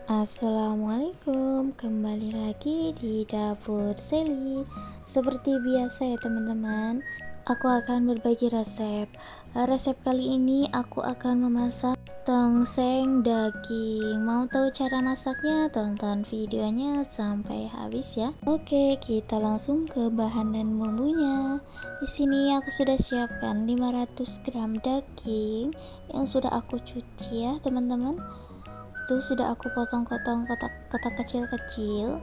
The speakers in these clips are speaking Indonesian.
Assalamualaikum, kembali lagi di dapur Seli. Seperti biasa ya teman-teman, aku akan berbagi resep. Resep kali ini aku akan memasak tongseng daging. Mau tahu cara masaknya? Tonton videonya sampai habis ya. Oke, kita langsung ke bahan dan bumbunya. Di sini aku sudah siapkan 500 gram daging yang sudah aku cuci ya teman-teman. Itu sudah aku potong-potong kotak-kotak kecil-kecil.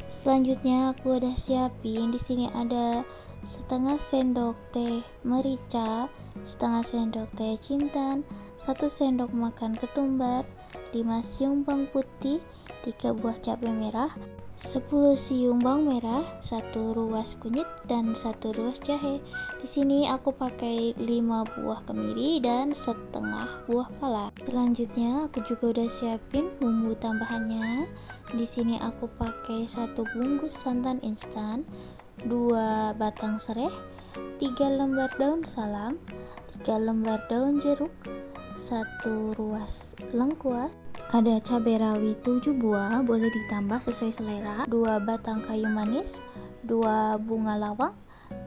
Selanjutnya aku udah siapin di sini ada setengah sendok teh merica, setengah sendok teh jintan, 1 sendok makan ketumbar, 5 siung bawang putih, 3 buah cabai merah, 10 siung bawang merah, 1 ruas kunyit dan 1 ruas jahe. Di sini aku pakai 5 buah kemiri dan setengah buah pala. Selanjutnya aku juga udah siapin bumbu tambahannya. Di sini aku pakai 1 bungkus santan instan, 2 batang serai, 3 lembar daun salam, 3 lembar daun jeruk, 1 ruas lengkuas, ada cabai rawit 7 buah, boleh ditambah sesuai selera, 2 batang kayu manis, 2 bunga lawang,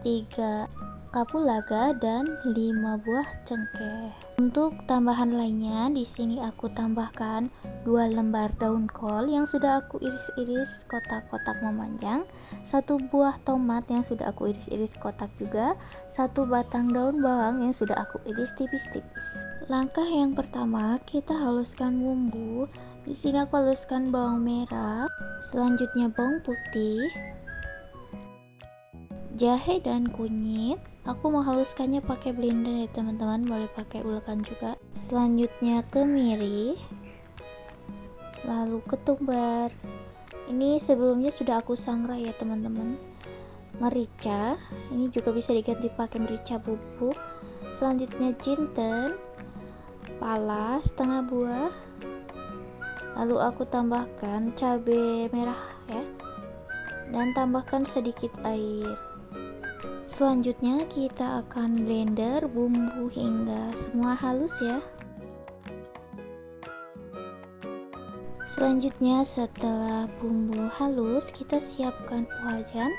3 kapulaga dan 5 buah cengkeh. Untuk tambahan lainnya di sini aku tambahkan 2 lembar daun kol yang sudah aku iris-iris kotak-kotak memanjang, 1 buah tomat yang sudah aku iris-iris kotak juga, 1 batang daun bawang yang sudah aku iris tipis-tipis. Langkah yang pertama, kita haluskan bumbu. Di sini aku haluskan bawang merah, selanjutnya bawang putih, jahe dan kunyit. Aku mau haluskannya pakai blender ya teman-teman, boleh pakai ulekan juga. Selanjutnya kemiri, lalu ketumbar. Ini sebelumnya sudah aku sangrai ya teman-teman. Merica, ini juga bisa diganti pakai merica bubuk. Selanjutnya jinten, pala setengah buah. Lalu aku tambahkan cabai merah ya, dan tambahkan sedikit air. Selanjutnya kita akan blender bumbu hingga semua halus ya. Selanjutnya setelah bumbu halus, kita siapkan wajan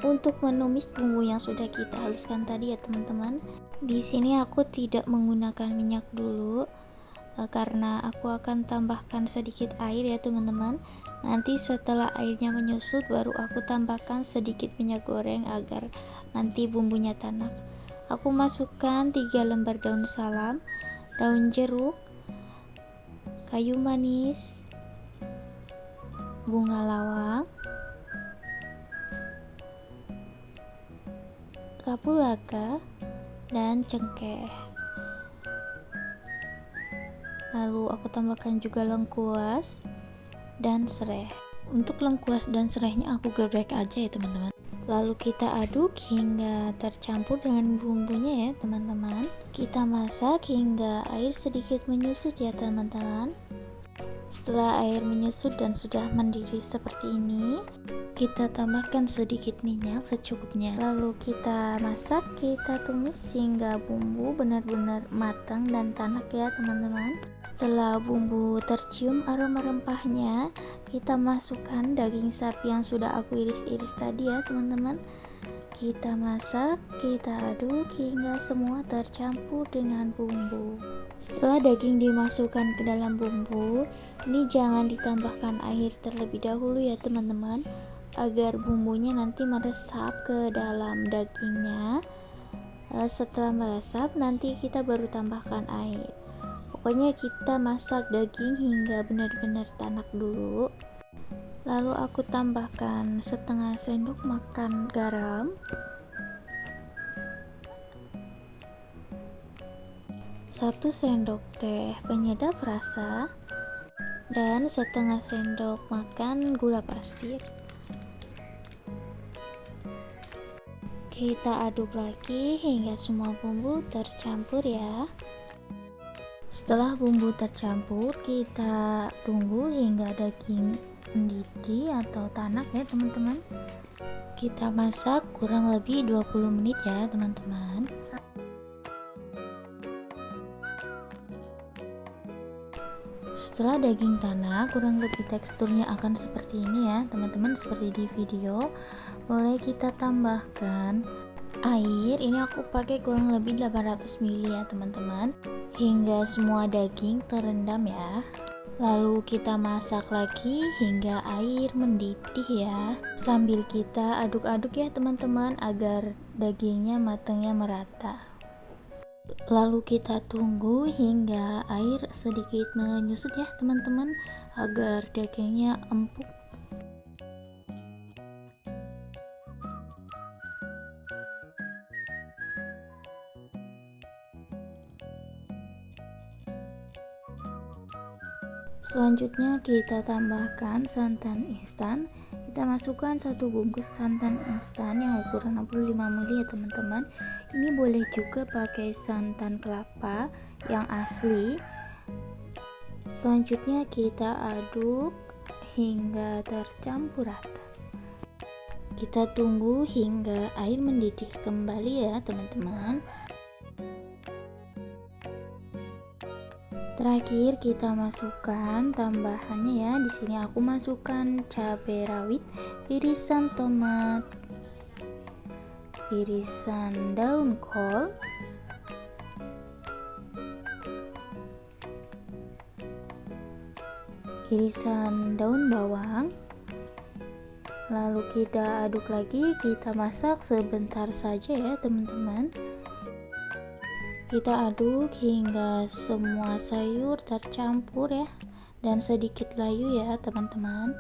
untuk menumis bumbu yang sudah kita haluskan tadi ya teman-teman. Di sini aku tidak menggunakan minyak dulu karena aku akan tambahkan sedikit air ya teman-teman. Nanti setelah airnya menyusut baru aku tambahkan sedikit minyak goreng agar nanti bumbunya tanak. Aku masukkan 3 lembar daun salam, daun jeruk, kayu manis, bunga lawang, kapulaga, dan cengkeh. Lalu aku tambahkan juga lengkuas dan serai. Untuk lengkuas dan serainya aku geprek aja ya teman-teman. Lalu kita aduk hingga tercampur dengan bumbunya ya teman-teman. Kita masak hingga air sedikit menyusut ya teman-teman. Setelah air menyusut dan sudah mendidih seperti ini, kita tambahkan sedikit minyak secukupnya. Lalu kita masak, kita tumis hingga bumbu benar-benar matang dan tanak ya teman-teman. Setelah bumbu tercium aroma rempahnya, kita masukkan daging sapi yang sudah aku iris-iris tadi ya teman-teman. Kita masak, kita aduk hingga semua tercampur dengan bumbu. Setelah daging dimasukkan ke dalam bumbu, ini jangan ditambahkan air terlebih dahulu ya teman-teman, agar bumbunya nanti meresap ke dalam dagingnya. Setelah meresap nanti kita baru tambahkan air. Pokoknya kita masak daging hingga benar-benar tanak dulu. Lalu aku tambahkan setengah sendok makan garam, 1 sendok teh penyedap rasa, dan setengah sendok makan gula pasir. Kita aduk lagi hingga semua bumbu tercampur ya. Setelah bumbu tercampur, kita tunggu hingga daging mendidih atau tanak ya teman-teman. Kita masak kurang lebih 20 menit ya teman-teman. Setelah daging tanah, kurang lebih teksturnya akan seperti ini ya teman-teman, seperti di video. Boleh kita tambahkan air, ini aku pakai kurang lebih 800 ml ya teman-teman, hingga semua daging terendam ya. Lalu kita masak lagi hingga air mendidih ya, sambil kita aduk-aduk ya teman-teman agar dagingnya matangnya merata. Lalu kita tunggu hingga air sedikit menyusut ya teman-teman, agar dagingnya empuk. Selanjutnya kita tambahkan santan instan. Kita masukkan 1 bungkus santan instan yang ukuran 65 ml ya teman-teman. Ini boleh juga pakai santan kelapa yang asli. Selanjutnya kita aduk hingga tercampur rata. Kita tunggu hingga air mendidih kembali ya teman-teman. Terakhir kita masukkan tambahannya ya. Di sini aku masukkan cabai rawit, irisan tomat, irisan daun kol, irisan daun bawang. Lalu kita aduk lagi, kita masak sebentar saja ya teman-teman. Kita aduk hingga semua sayur tercampur ya, dan sedikit layu ya teman-teman.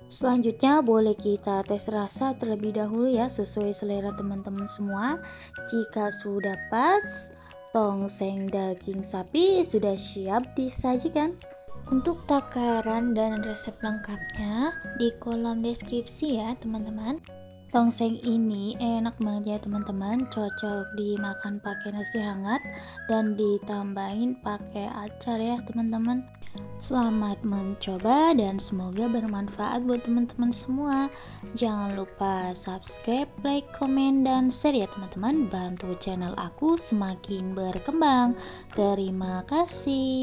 Selanjutnya boleh kita tes rasa terlebih dahulu ya, sesuai selera teman-teman semua. Jika sudah pas, tongseng daging sapi sudah siap disajikan. Untuk takaran dan resep lengkapnya di kolom deskripsi ya teman-teman. Tongseng ini enak banget ya teman-teman, cocok dimakan pakai nasi hangat dan ditambahin pakai acar ya teman-teman. Selamat mencoba dan semoga bermanfaat buat teman-teman semua. Jangan lupa subscribe, like, komen, dan share ya teman-teman. Bantu channel aku semakin berkembang. Terima kasih.